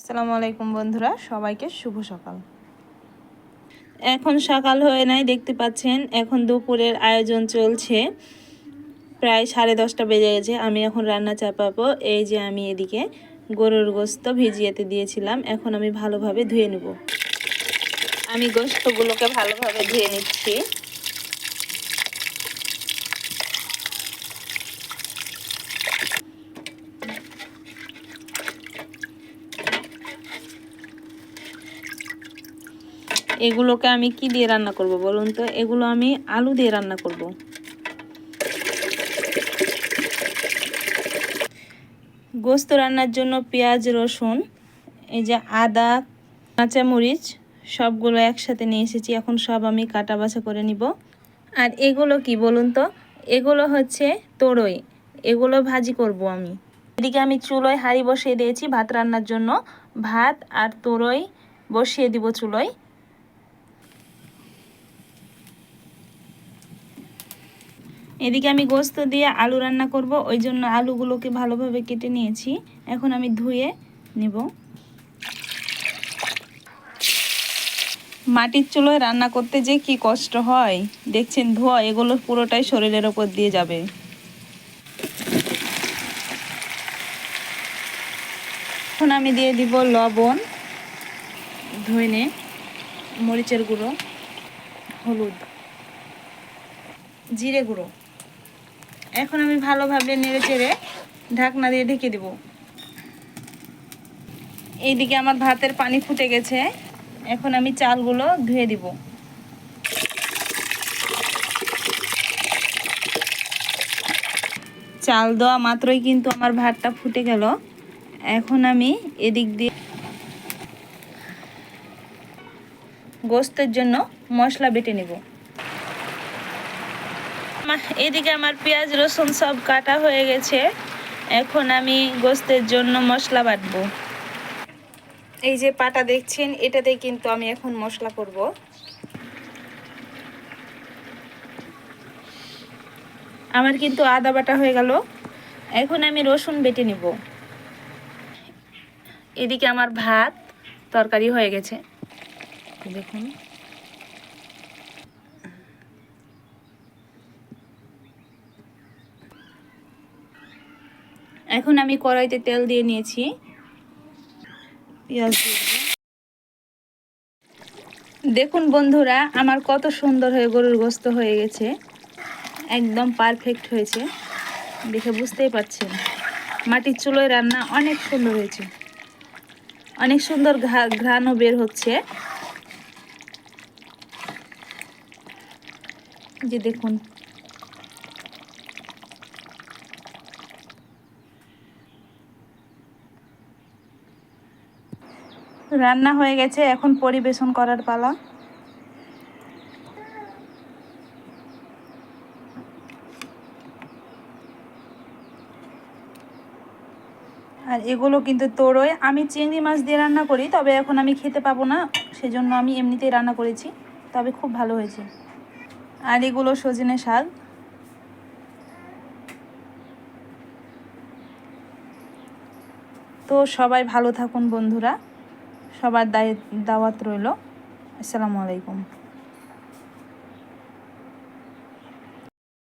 আসসালামু আলাইকুম বন্ধুরা, সবাইকে শুভ সকাল। এখন সকাল হয়ে নাই, দেখতে পাচ্ছেন এখন দুপুরের আয়োজন চলছে। প্রায় 10:30 বেজে গেছে। আমি এখন রান্না চাপাবো। এই যে আমি এদিকে গরুর গোস্ত ভিজিয়েতে দিয়েছিলাম, এখন আমি ভালোভাবে ধুয়ে নেব। আমি গোস্তগুলোকে ভালোভাবে ধুয়ে নিচ্ছি। এগুলোকে আমি কি দিয়ে রান্না করব বলুন তো? এগুলো আমি আলু দিয়ে রান্না করব। গোস্ত রান্নার জন্য পেঁয়াজ, রসুন, এই যে আদা, কাঁচামরিচ সবগুলো একসাথে নিয়ে এসেছি। এখন সব আমি কাটা বাছা করে নিব। আর এগুলো কি বলুন তো? এগুলো হচ্ছে তোরই, এগুলো ভাজি করব আমি। এদিকে আমি চুলোয় হাঁড়ি বসিয়ে দিয়েছি ভাত রান্নার জন্য। ভাত আর তোরই বসিয়ে দিব চুলোয়। এদিকে আমি গোস্ত দিয়ে আলু রান্না করব, ওই জন্য আলুগুলোকে ভালোভাবে কেটে নিয়েছি। এখন আমি ধুয়ে নেব। মাটির চুলোয় রান্না করতে যে কি কষ্ট হয় দেখছেন, ধোয়া এগুলো পুরোটাই শরীরের ওপর দিয়ে যাবে। এখন আমি দিয়ে দিব লবণ, ধনে, মরিচের গুঁড়ো, হলুদ, জিরে গুঁড়ো। এখন আমি ভালোভাবে নেড়ে চেড়ে ঢাকনা দিয়ে ঢেকে দেব। এইদিকে আমার ভাতের পানি ফুটে গেছে। এখন আমি চালগুলো ধুয়ে দিব। চাল দেওয়া মাত্রই কিন্তু আমার ভাতটা ফুটে গেল। এখন আমি এদিক দিয়ে গোস্তের জন্য মশলা বেটে নেব। এদিকে আমার পেঁয়াজ রসুন সব কাটা হয়ে গেছে। এখন আমি গোস্তের জন্য মশলা বাটবো। এই যে পাটা দেখছেন, এটাতে কিন্তু আমি এখন মশলা করব। আমার কিন্তু আদা বাটা হয়ে গেল। এখন আমি রসুন বেটে নেব। এদিকে আমার ভাত তরকারি হয়ে গেছে, দেখুন। এখন আমি কড়াইতে তেল দিয়ে নিয়েছি, পেঁয়াজ দিয়ে দেব। দেখুন বন্ধুরা, আমার কত সুন্দর হয়ে গরুর গোস্ত হয়ে গেছে, একদম পারফেক্ট হয়েছে। দেখে বুঝতেই পারছেন মাটির চুলোয় রান্না অনেক সুন্দর হয়েছে, অনেক সুন্দর ঘ্রাণও বের হচ্ছে। যে দেখুন, রান্না হয়ে গেছে, এখন পরিবেশন করার পালা। আর এগুলো কিন্তু তোরই, আমি চিংড়ি মাছ দিয়ে রান্না করি, তবে এখন আমি খেতে পাবো না, সেজন্য আমি এমনিতেই রান্না করেছি, তবে খুব ভালো হয়েছে। আর এগুলো সজনে শাক। তো সবাই ভালো থাকুন বন্ধুরা, সবার দাওয়াত রইল। আসসালামু আলাইকুম।